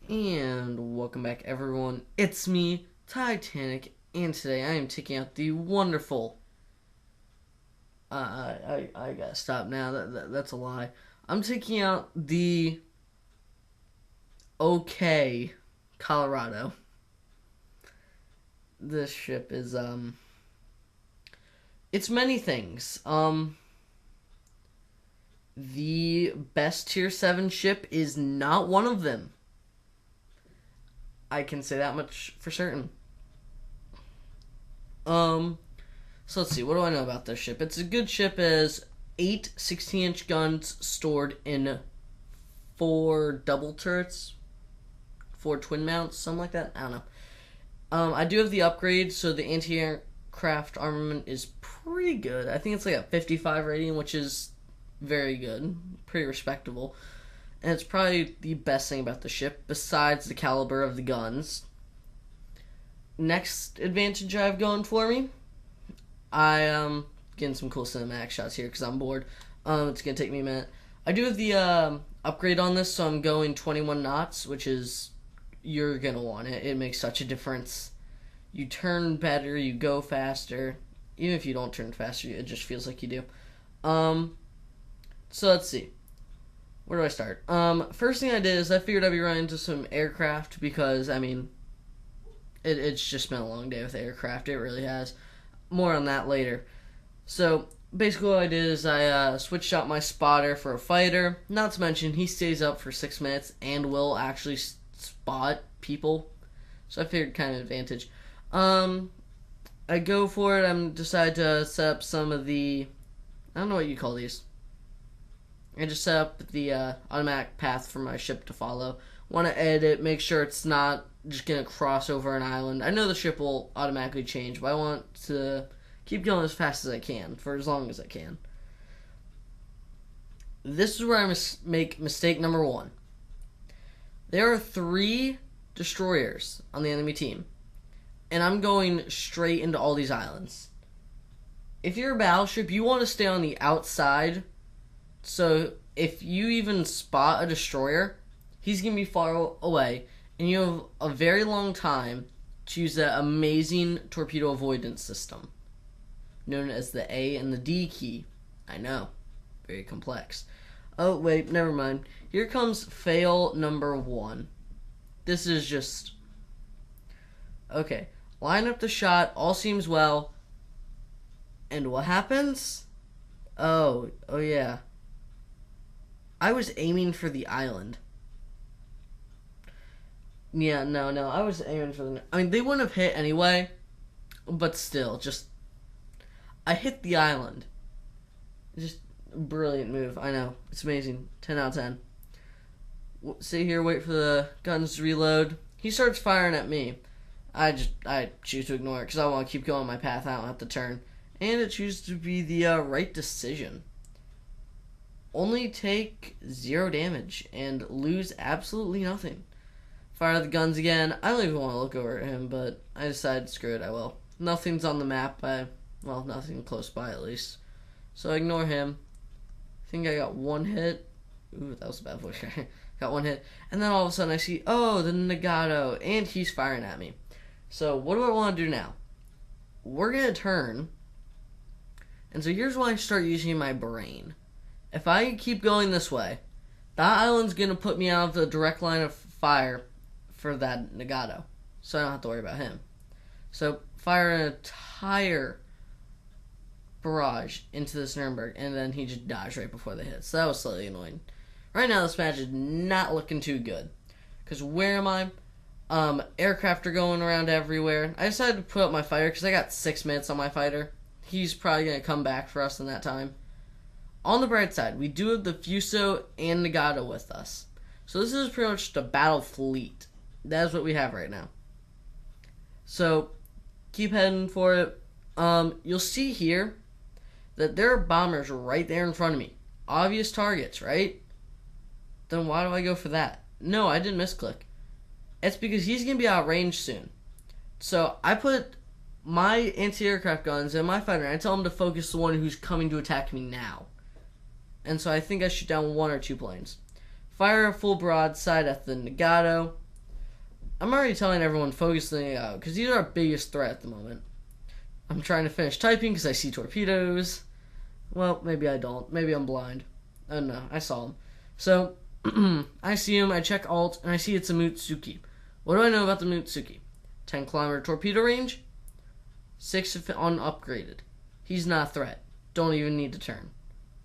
And welcome back, everyone. It's me, Titanic, and today I am taking out the wonderful. I gotta stop now. That's a lie. I'm taking out the OK Colorado. This ship is it's many things. The best tier 7 ship is not one of them. I can say that much for certain. So let's see. What do I know about this ship? It's a good ship. As 8 16-inch guns stored in 4 double turrets, 4 twin mounts, something like that. I don't know. I do have the upgrade, so the anti-aircraft armament is pretty good. I think it's like a 55 rating, which is very good, pretty respectable. And it's probably the best thing about the ship, besides the caliber of the guns. Next advantage I have going for me, I am getting some cool cinematic shots here because I'm bored. It's going to take me a minute. I do have the upgrade on this, so I'm going 21 knots, which is, you're going to want it. It makes such a difference. You turn better, you go faster. Even if you don't turn faster, it just feels like you do. So let's see. Where do I start? First thing I did is I figured I'd be running into some aircraft because, I mean, it's just been a long day with aircraft. It really has. More on that later. So, basically what I did is I switched out my spotter for a fighter. Not to mention, he stays up for 6 minutes and will actually spot people. So I figured kind of advantage. I go for it. I decide to set up some of the, I don't know what you call these. I just set up the automatic path for my ship to follow. Want to edit, make sure it's not just going to cross over an island. I know the ship will automatically change, but I want to keep going as fast as I can, for as long as I can. This is where I make mistake number 1. There are 3 destroyers on the enemy team, and I'm going straight into all these islands. If you're a battleship, you want to stay on the outside. So if you even spot a destroyer, he's going to be far away, and you have a very long time to use that amazing torpedo avoidance system, known as the A and the D key. I know, very complex. Oh, wait, never mind. Here comes fail number 1. This is just... Okay, line up the shot, all seems well, and what happens? Oh yeah. I was aiming for the island. Yeah, no, I was aiming for the... I mean, they wouldn't have hit anyway, but still, just... I hit the island. Just a brilliant move, I know. It's amazing. 10 out of 10. Sit here, wait for the guns to reload. He starts firing at me. I choose to ignore it because I want to keep going my path. I don't have to turn. And it chooses to be the right decision. Only take 0 damage and lose absolutely nothing. Fire the guns again. I don't even want to look over at him, but I decided, screw it, I will. Nothing's on the map, well, nothing close by at least. So I ignore him. I think I got 1 hit. Ooh, that was a bad voice. Got 1 hit. And then all of a sudden I see, oh, the Nagato, and he's firing at me. So what do I want to do now? We're going to turn. And so here's why I start using my brain. If I keep going this way, that island's going to put me out of the direct line of fire for that Nagato. So I don't have to worry about him. So fire an entire barrage into this Nuremberg, and then he just dodged right before they hit. So that was slightly annoying. Right now this match is not looking too good. Because where am I? Aircraft are going around everywhere. I decided to put up my fighter because I got 6 minutes on my fighter. He's probably going to come back for us in that time. On the bright side, we do have the Fuso and Nagato with us. So this is pretty much the battle fleet. That is what we have right now. So, keep heading for it. You'll see here that there are bombers right there in front of me. Obvious targets, right? Then why do I go for that? No, I didn't misclick. It's because he's going to be out of range soon. So, I put my anti-aircraft guns in my fighter, and I tell him to focus the one who's coming to attack me now. And so I think I shoot down 1 or 2 planes. Fire a full broadside at the Nagato. I'm already telling everyone focus the Nagato because he's our biggest threat at the moment. I'm trying to finish typing because I see torpedoes. Well, maybe I don't. Maybe I'm blind. Oh no, I saw him. So, I see him, I check alt, and I see it's a Mutsuki. What do I know about the Mutsuki? 10-kilometer torpedo range, 6 if unupgraded. He's not a threat. Don't even need to turn.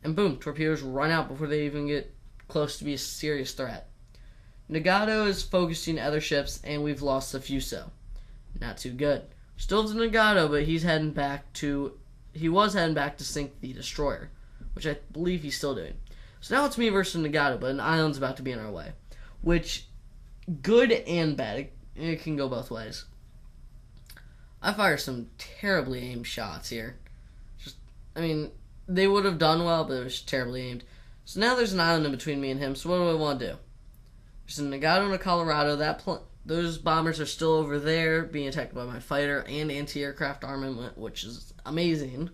And boom, torpedoes run out before they even get close to be a serious threat. Nagato is focusing other ships, and we've lost the Fuso. Not too good. Still have the Nagato, but he was heading back to sink the destroyer, which I believe he's still doing. So now it's me versus Nagato, but an island's about to be in our way, which, good and bad, it can go both ways. I fire some terribly aimed shots here. They would have done well, but it was terribly aimed. So now there's an island in between me and him, so what do I want to do? There's a Nagato and a Colorado. Those bombers are still over there being attacked by my fighter and anti-aircraft armament, which is amazing.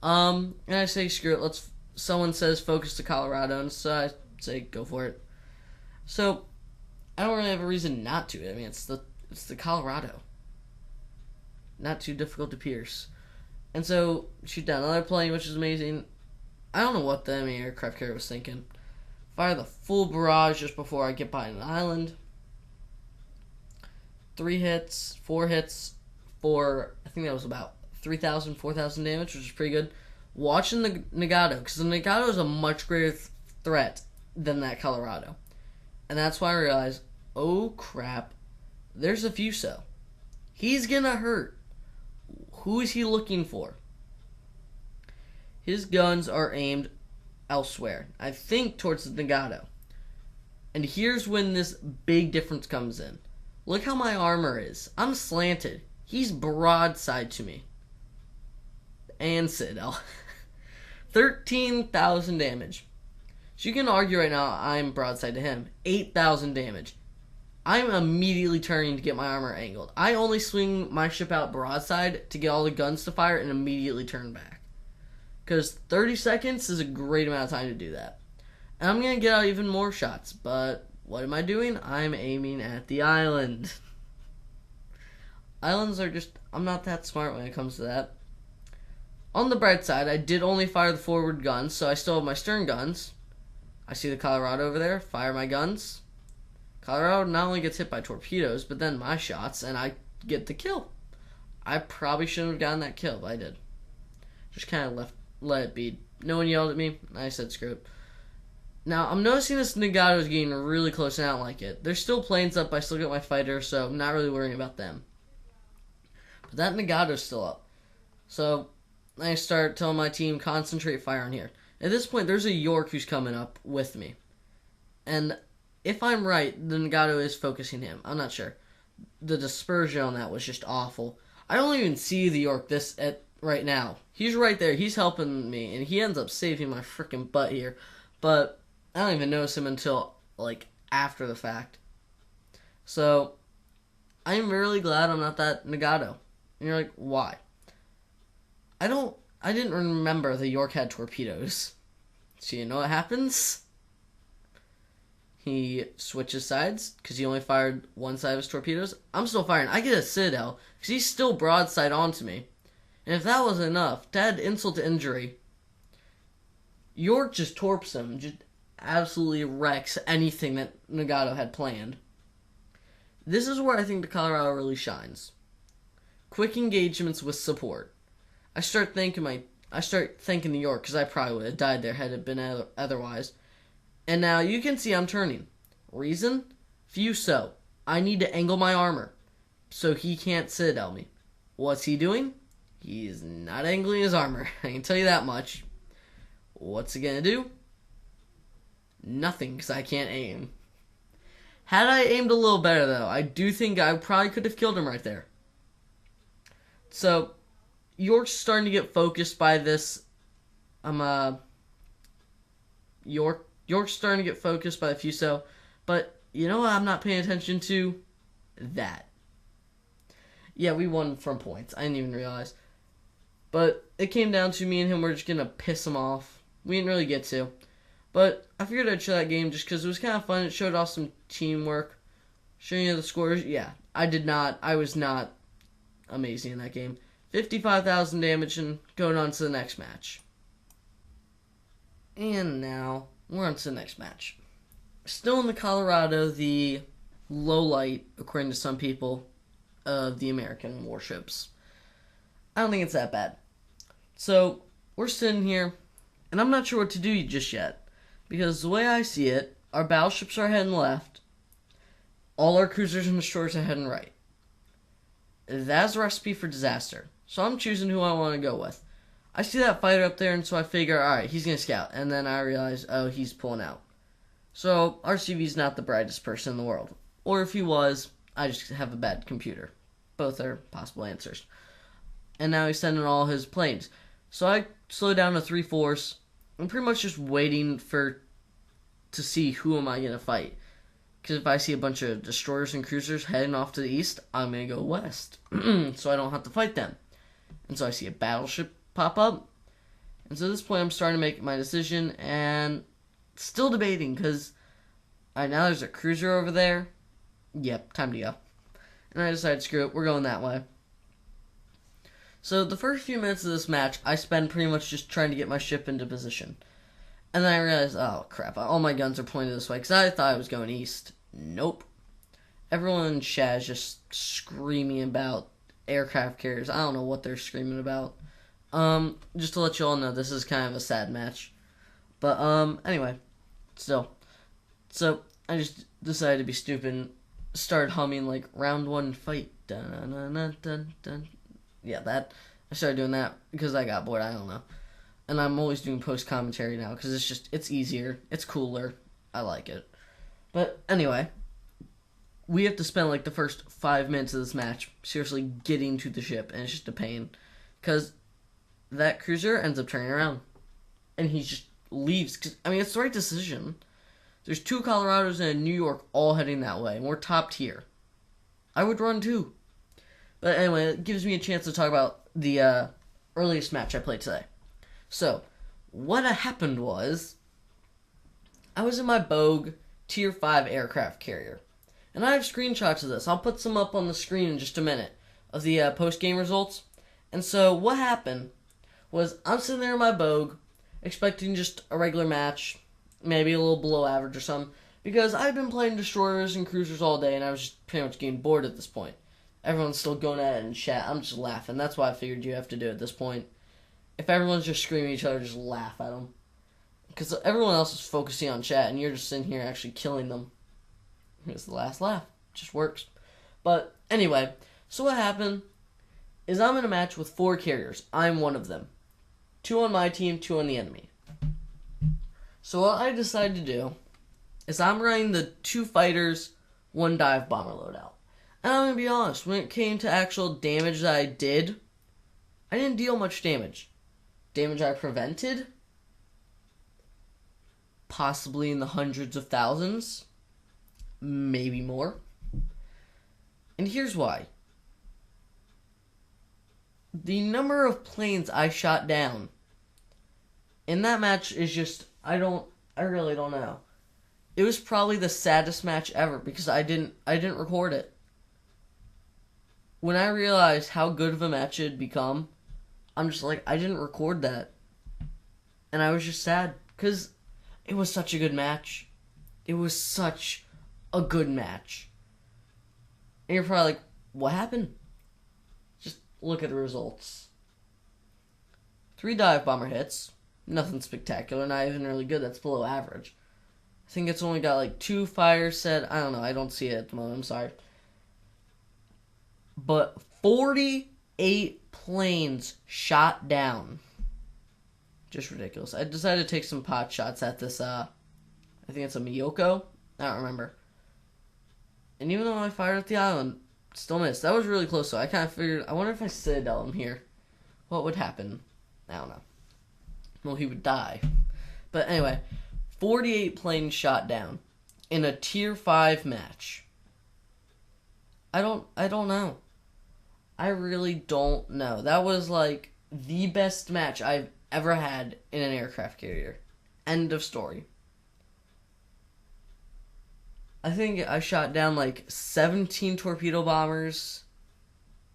And I say, screw it, someone says focus to Colorado, and so I say go for it. So, I don't really have a reason not to. I mean, it's the Colorado. Not too difficult to pierce. And so, shoot down another plane, which is amazing. I don't know what the enemy aircraft carrier was thinking. Fire the full barrage just before I get by an island. 3 hits, 4 hits, for, I think that was about 3,000, 4,000 damage, which is pretty good. Watching the Nagato, because the Nagato is a much greater threat than that Colorado. And that's why I realized, oh crap, there's a Fuso. He's gonna hurt. Who is he looking for? His guns are aimed elsewhere. I think towards the Nagato. And here's when this big difference comes in. Look how my armor is. I'm slanted. He's broadside to me. And Citadel. 13,000 damage. So you can argue right now I'm broadside to him. 8,000 damage. I'm immediately turning to get my armor angled. I only swing my ship out broadside to get all the guns to fire and immediately turn back. Because 30 seconds is a great amount of time to do that. And I'm going to get out even more shots. But what am I doing? I'm aiming at the island. Islands are just... I'm not that smart when it comes to that. On the bright side, I did only fire the forward guns, so I still have my stern guns. I see the Colorado over there. Fire my guns. Colorado not only gets hit by torpedoes, but then my shots, and I get the kill. I probably shouldn't have gotten that kill, but I did. Just kind of let it be. No one yelled at me. I said screw it. Now, I'm noticing this Nagato is getting really close, and I don't like it. There's still planes up. I still got my fighter, so I'm not really worrying about them. But that Nagato's still up. So, I start telling my team, concentrate fire on here. At this point, there's a York who's coming up with me. And if I'm right, the Nagato is focusing him. I'm not sure. The dispersion on that was just awful. I don't even see the York right now. He's right there. He's helping me, and he ends up saving my freaking butt here. But I don't even notice him until, after the fact. So, I'm really glad I'm not that Nagato. And you're like, why? I didn't remember the York had torpedoes. So you know what happens? He switches sides, because he only fired one side of his torpedoes. I'm still firing. I get a Citadel, because he's still broadside onto me. And if that wasn't enough, to add insult to injury, York just torps him, just absolutely wrecks anything that Nagato had planned. This is where I think the Colorado really shines. Quick engagements with support. I start thanking the York, because I probably would have died there had it been otherwise. And now you can see I'm turning. Reason? Fuso. I need to angle my armor so he can't Citadel me. What's he doing? He's not angling his armor. I can tell you that much. What's he gonna do? Nothing, because I can't aim. Had I aimed a little better, though, I do think I probably could have killed him right there. So, York's starting to get focused by this. York's starting to get focused by the Fuso. But, you know what I'm not paying attention to? That. Yeah, we won from points. I didn't even realize. But it came down to me and him were just going to piss him off. We didn't really get to. But I figured I'd show that game just because it was kind of fun. It showed off some teamwork. Showing you the scores, yeah. I was not amazing in that game. 55,000 damage and going on to the next match. And now, we're on to the next match. Still in the Colorado, the low light, according to some people, of the American warships. I don't think it's that bad. So, we're sitting here, and I'm not sure what to do just yet. Because the way I see it, our battleships are heading left, all our cruisers and destroyers are heading right. That's a recipe for disaster. So I'm choosing who I want to go with. I see that fighter up there, and so I figure, alright, he's going to scout. And then I realize, oh, he's pulling out. So RCV's not the brightest person in the world. Or if he was, I just have a bad computer. Both are possible answers. And now he's sending all his planes. So I slow down to 3/4. I'm pretty much just waiting to see who am I going to fight. Because if I see a bunch of destroyers and cruisers heading off to the east, I'm going to go west. So I don't have to fight them. And so I see a battleship pop up. And so at this point, I'm starting to make my decision. And still debating because now there's a cruiser over there. Yep, time to go. And I decided, screw it, we're going that way. So the first few minutes of this match, I spend pretty much just trying to get my ship into position. And then I realized, oh crap, all my guns are pointed this way, because I thought I was going east. Nope. Everyone in chat is just screaming about aircraft carriers. I don't know what they're screaming about. Just to let you all know, this is kind of a sad match. But, anyway, still. So, I just decided to be stupid and started humming, like, round one fight. Dun, dun, dun, dun, dun. Yeah, that. I started doing that because I got bored, I don't know. And I'm always doing post-commentary now because it's easier. It's cooler. I like it. But anyway, we have to spend like the first 5 minutes of this match seriously getting to the ship. And it's just a pain. Because that cruiser ends up turning around. And he just leaves. Cause, I mean, it's the right decision. There's 2 Colorados and a New York all heading that way. And we're top tier. I would run too. But anyway, it gives me a chance to talk about the earliest match I played today. So, what happened was, I was in my Bogue Tier 5 aircraft carrier. And I have screenshots of this. I'll put some up on the screen in just a minute of the post-game results. And so, what happened was, I'm sitting there in my Bogue, expecting just a regular match, maybe a little below average or something, because I've been playing destroyers and cruisers all day, and I was just pretty much getting bored at this point. Everyone's still going at it in chat. I'm just laughing. That's why I figured you have to do it at this point. If everyone's just screaming at each other, just laugh at them. Because everyone else is focusing on chat, and you're just sitting here actually killing them. It's the last laugh. It just works. But anyway, so what happened is I'm in a match with 4 carriers. I'm one of them. 2 on my team, 2 on the enemy. So what I decided to do is I'm running the 2 fighters, 1 dive bomber loadout. And I'm going to be honest, when it came to actual damage that I didn't deal much damage. Damage I prevented? Possibly in the hundreds of thousands. Maybe more. And here's why. The number of planes I shot down in that match is just, I really don't know. It was probably the saddest match ever because I didn't record it. When I realized how good of a match it had become, I'm just like, I didn't record that. And I was just sad because it was such a good match. It was such a good match. And you're probably like, what happened? Just look at the results. 3 dive bomber hits. Nothing spectacular, not even really good. That's below average. I think it's only got like 2 fires set. I don't know. I don't see it at the moment. I'm sorry. But 48 planes shot down. Just ridiculous. I decided to take some pot shots at this, I think it's a Miyoko. I don't remember. And even though I fired at the island, still missed. That was really close, so I kind of figured, I wonder if I Citadel him here, what would happen? I don't know. Well, he would die. But anyway, 48 planes shot down in a Tier 5 match. I don't know. I really don't know. That was like the best match I've ever had in an aircraft carrier. End of story. I think I shot down like 17 torpedo bombers,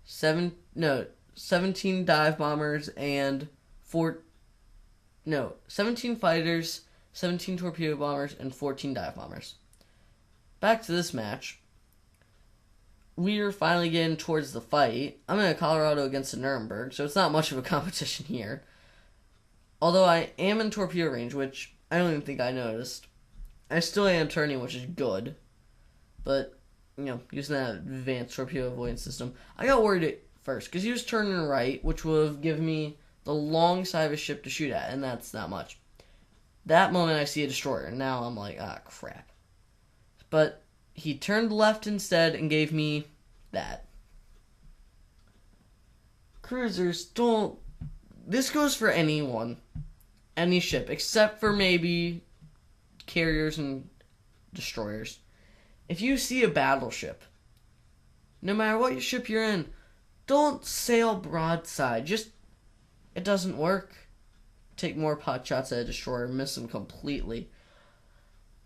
17 dive bombers, and 17 fighters, 17 torpedo bombers, and 14 dive bombers. Back to this match. We are finally getting towards the fight. I'm in Colorado against the Nuremberg, so it's not much of a competition here. Although I am in torpedo range, which I don't even think I noticed. I still am turning, which is good. But, using that advanced torpedo avoidance system. I got worried at first, because he was turning right, which would have given me the long side of a ship to shoot at, and that's not much. That moment I see a destroyer, and now I'm like, crap. But he turned left instead and gave me that. Cruisers don't... This goes for anyone. Any ship, except for maybe carriers and destroyers. If you see a battleship, no matter what ship you're in, don't sail broadside. It doesn't work. Take more pot shots at a destroyer, miss them completely.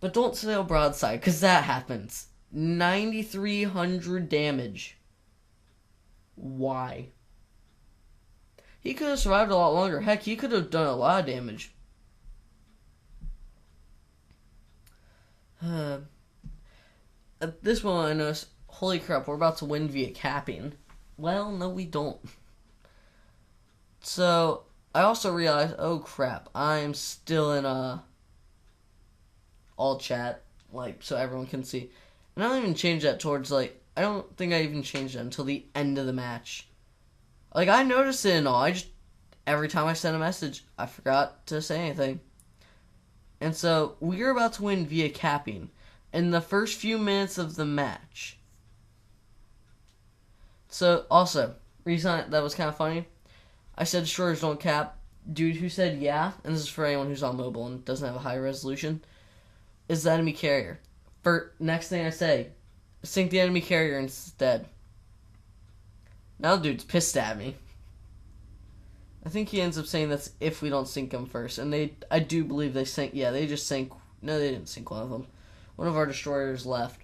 But don't sail broadside, because that happens. 9,300 damage. Why? He could have survived a lot longer. Heck, he could have done a lot of damage. At this moment, I noticed, holy crap, we're about to win via capping. Well, no, we don't. So, I also realized, oh crap, I'm still in all chat, so everyone can see. And I don't even change that towards, I don't think I even changed that until the end of the match. I noticed it and all, every time I sent a message, I forgot to say anything. And so, we're about to win via capping in the first few minutes of the match. So, also, reason that was kind of funny, I said destroyers don't cap. Dude who said yeah, and this is for anyone who's on mobile and doesn't have a high resolution, is the enemy carrier. Next thing I say, sink the enemy carrier instead. Now the dude's pissed at me. I think he ends up saying that's if we don't sink him first. And I do believe they sank. Yeah, they just sank. No, they didn't sink one of them. One of our destroyers left.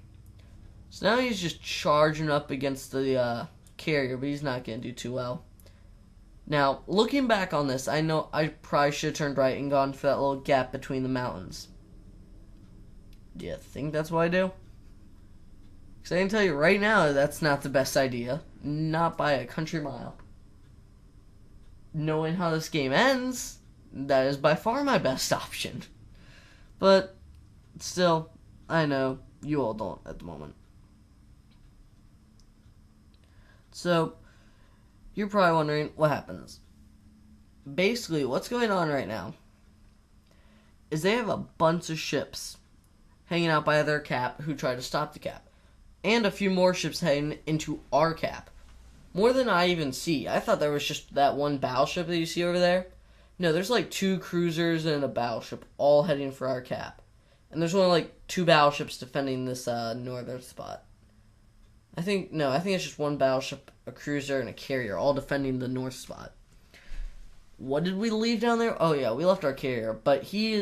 So now he's just charging up against the carrier, but he's not going to do too well. Now, looking back on this, I know I probably should have turned right and gone for that little gap between the mountains. Do you think that's what I do? Because I can tell you right now that's not the best idea. Not by a country mile. Knowing how this game ends, that is by far my best option. But, still, I know you all don't at the moment. So, you're probably wondering what happens. Basically, what's going on right now is they have a bunch of ships hanging out by their cap who try to stop the cap. And a few more ships heading into our cap. More than I even see. I thought there was just that one battleship that you see over there. No, there's 2 cruisers and a battleship all heading for our cap. And there's only 2 battleships defending this northern spot. I think it's just one battleship, a cruiser, and a carrier, all defending the north spot. What did we leave down there? Oh yeah, we left our carrier, but he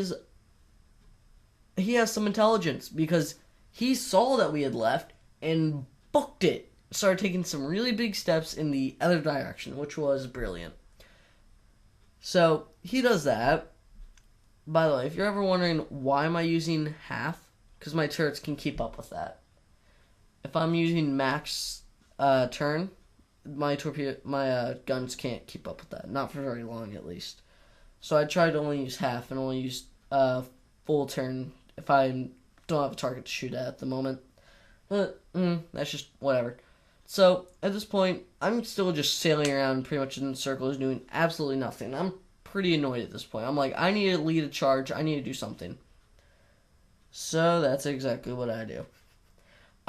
has some intelligence, because he saw that we had left and booked it. Started taking some really big steps in the other direction, which was brilliant. So, he does that. By the way, if you're ever wondering why am I using half, because my turrets can keep up with that. If I'm using max turn, my guns can't keep up with that. Not for very long, at least. So I try to only use half and only use full turn if I don't have a target to shoot at the moment. But that's just whatever. So at this point, I'm still just sailing around pretty much in circles, doing absolutely nothing. I'm pretty annoyed at this point. I'm like, I need to lead a charge. I need to do something. So that's exactly what I do.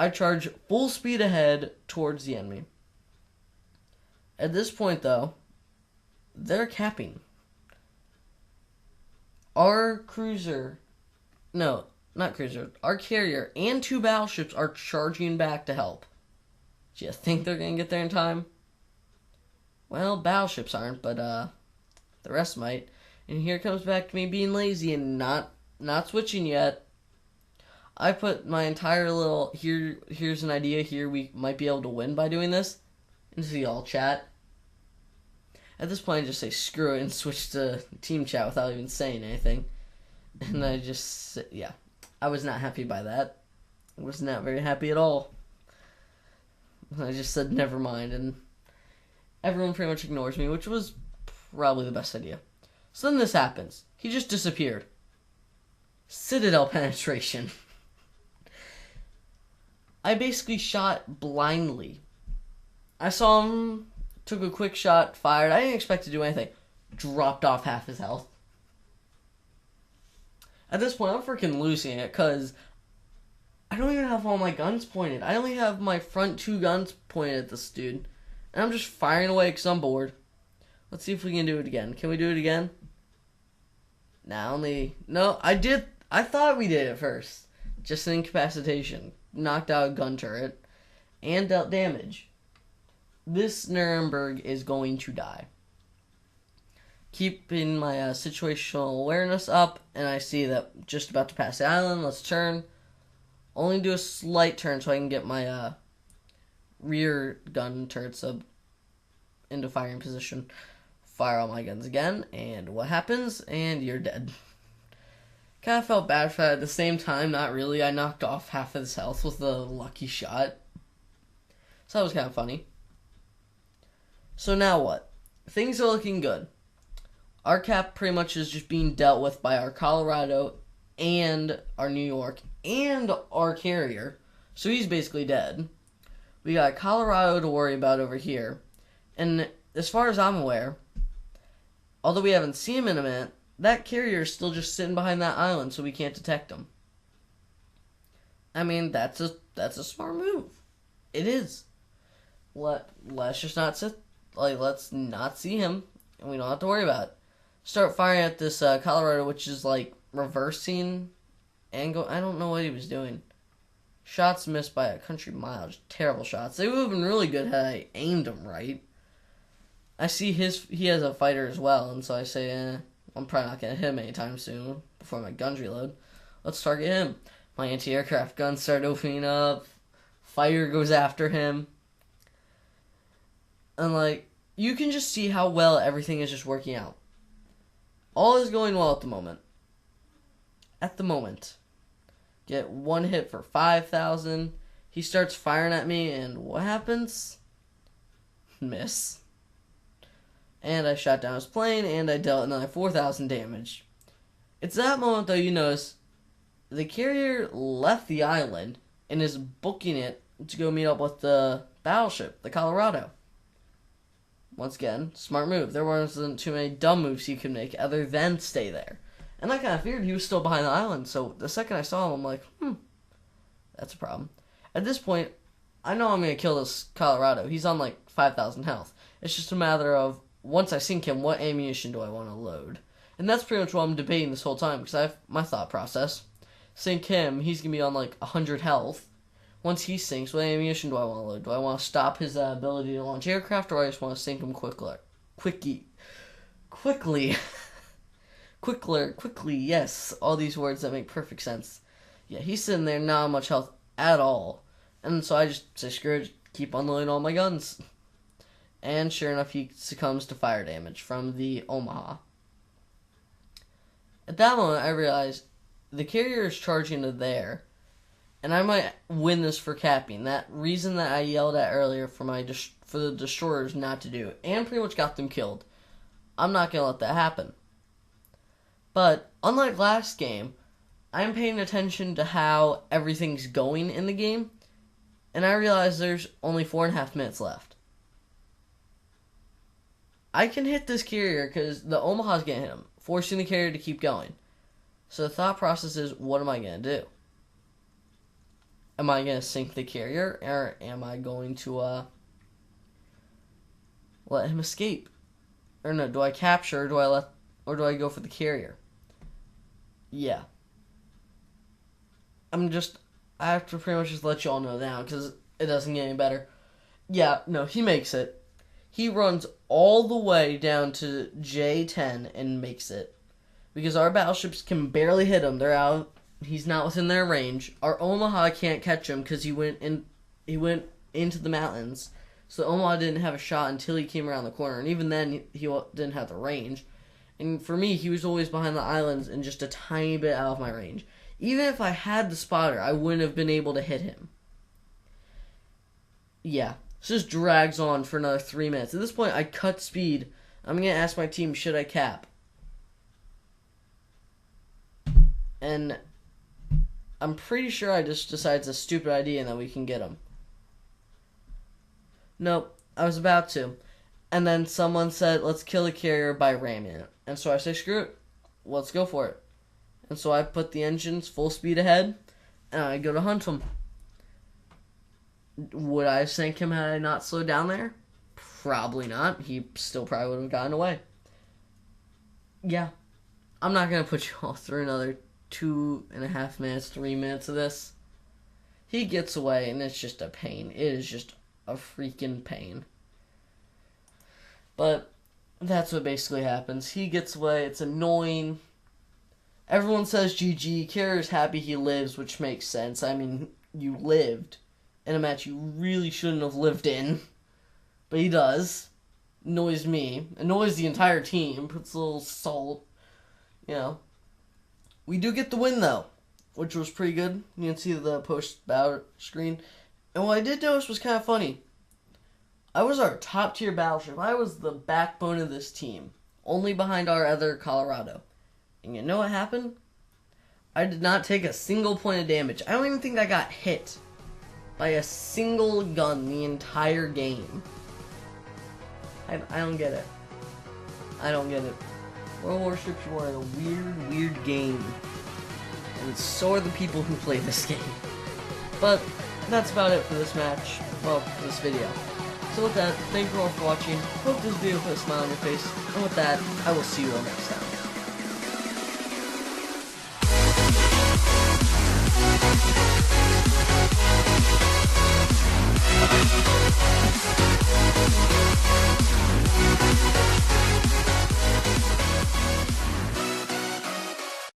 I charge full speed ahead towards the enemy. At this point, though, they're capping. Our cruiser... No, not cruiser. Our carrier and 2 battleships are charging back to help. Do you think they're going to get there in time? Well, battleships aren't, but the rest might. And here comes back to me being lazy and not switching yet. I put my entire little here's an idea here we might be able to win by doing this into the all chat. At this point, I just say screw it and switch to team chat without even saying anything. And I just, yeah, I was not happy by that. I was not very happy at all. I just said never mind, and everyone pretty much ignores me, which was probably the best idea. So then this happens. He just disappeared. Citadel penetration. I basically shot blindly. I saw him, took a quick shot, fired. I didn't expect to do anything. Dropped off half his health. At this point, I'm freaking losing it because I don't even have all my guns pointed. I only have my front 2 guns pointed at this dude. And I'm just firing away because I'm bored. Let's see if we can do it again. Can we do it again? No, I did. I thought we did it first. Just an incapacitation. Knocked out a gun turret. And dealt damage. This Nuremberg is going to die. Keeping my situational awareness up. And I see that just about to pass the island. Let's turn. Only do a slight turn so I can get my rear gun turrets up into firing position. Fire all my guns again, and what happens? And you're dead. Kind of felt bad for that at the same time, not really. I knocked off half of his health with a lucky shot. So that was kind of funny. So now what? Things are looking good. Our cap pretty much is just being dealt with by our Colorado and our New York and our carrier. So he's basically dead. We got Colorado to worry about over here. And as far as I'm aware, although we haven't seen him in a minute, that carrier is still just sitting behind that island so we can't detect him. I mean, that's a smart move. It is. Let's just not sit, let's not see him, and we don't have to worry about it. Start firing at this Colorado, which is reversing and go. I don't know what he was doing. Shots missed by a country mile. Just terrible shots. They would have been really good had I aimed them right. I see he has a fighter as well, and so I say, I'm probably not going to hit him anytime soon before my guns reload. Let's target him. My anti-aircraft guns start opening up. Fighter goes after him. And, you can just see how well everything is just working out. All is going well at the moment. Get one hit for 5,000. He starts firing at me, and what happens? Miss. And I shot down his plane, and I dealt another 4,000 damage. It's that moment, though, you notice the carrier left the island and is booking it to go meet up with the battleship, the Colorado. Once again, smart move. There wasn't too many dumb moves he could make other than stay there. And I kind of feared he was still behind the island, so the second I saw him, I'm like, that's a problem. At this point, I know I'm going to kill this Colorado. He's on 5,000 health. It's just a matter of, once I sink him, what ammunition do I want to load? And that's pretty much what I'm debating this whole time, because I have my thought process. Sink him, he's going to be on 100 health. Once he sinks, what ammunition do I want to load? Do I want to stop his ability to launch aircraft, or I just want to sink him quickly, yes. All these words that make perfect sense. Yeah, he's sitting there, not much health at all. And so I just say, screw it, keep unloading all my guns. And sure enough, he succumbs to fire damage from the Omaha. At that moment, I realized the carrier is charging to there, and I might win this for capping. That reason that I yelled at earlier for the destroyers not to do, and pretty much got them killed. I'm not going to let that happen. But, unlike last game, I'm paying attention to how everything's going in the game, and I realize there's only 4.5 minutes left. I can hit this carrier because the Omaha's going to hit him, forcing the carrier to keep going. So the thought process is, what am I going to do? Am I going to sink the carrier, or am I going to let him escape? Or no, do I capture, or do I go for the carrier? Yeah. I have to pretty much just let y'all know now, because it doesn't get any better. Yeah, no, he makes it. He runs all the way down to J10 and makes it. Because our battleships can barely hit him. They're out He's not within their range. Our Omaha can't catch him because he went into the mountains. So Omaha didn't have a shot until he came around the corner. And even then, he didn't have the range. And for me, he was always behind the islands and just a tiny bit out of my range. Even if I had the spotter, I wouldn't have been able to hit him. Yeah. This just drags on for another 3 minutes. At this point, I cut speed. I'm going to ask my team, should I cap? And I'm pretty sure I just decided it's a stupid idea and that we can get him. Nope, I was about to. And then someone said, let's kill the carrier by ramming it. And so I say, screw it. Let's go for it. And so I put the engines full speed ahead, and I go to hunt him. Would I have sank him had I not slowed down there? Probably not. He still probably would have gotten away. Yeah. I'm not going to put you all through another 2.5 minutes, 3 minutes of this. He gets away, and it's just a pain. It is just a freaking pain. But that's what basically happens. He gets away. It's annoying. Everyone says GG. Carrier's happy he lives, which makes sense. I mean, you lived in a match you really shouldn't have lived in. But he does. Annoys me. Annoys the entire team. Puts a little salt. You know. We do get the win, though, which was pretty good. You can see the post-battle screen. And what I did notice was kind of funny. I was our top-tier battleship. I was the backbone of this team. Only behind our other Colorado. And you know what happened? I did not take a single point of damage. I don't even think I got hit by a single gun the entire game. I don't get it. I don't get it. World Warships, you are a weird, weird game. And so are the people who play this game. But that's about it for this match. Well, this video. So with that, thank you all for watching. Hope this video put a smile on your face. And with that, I will see you all next time.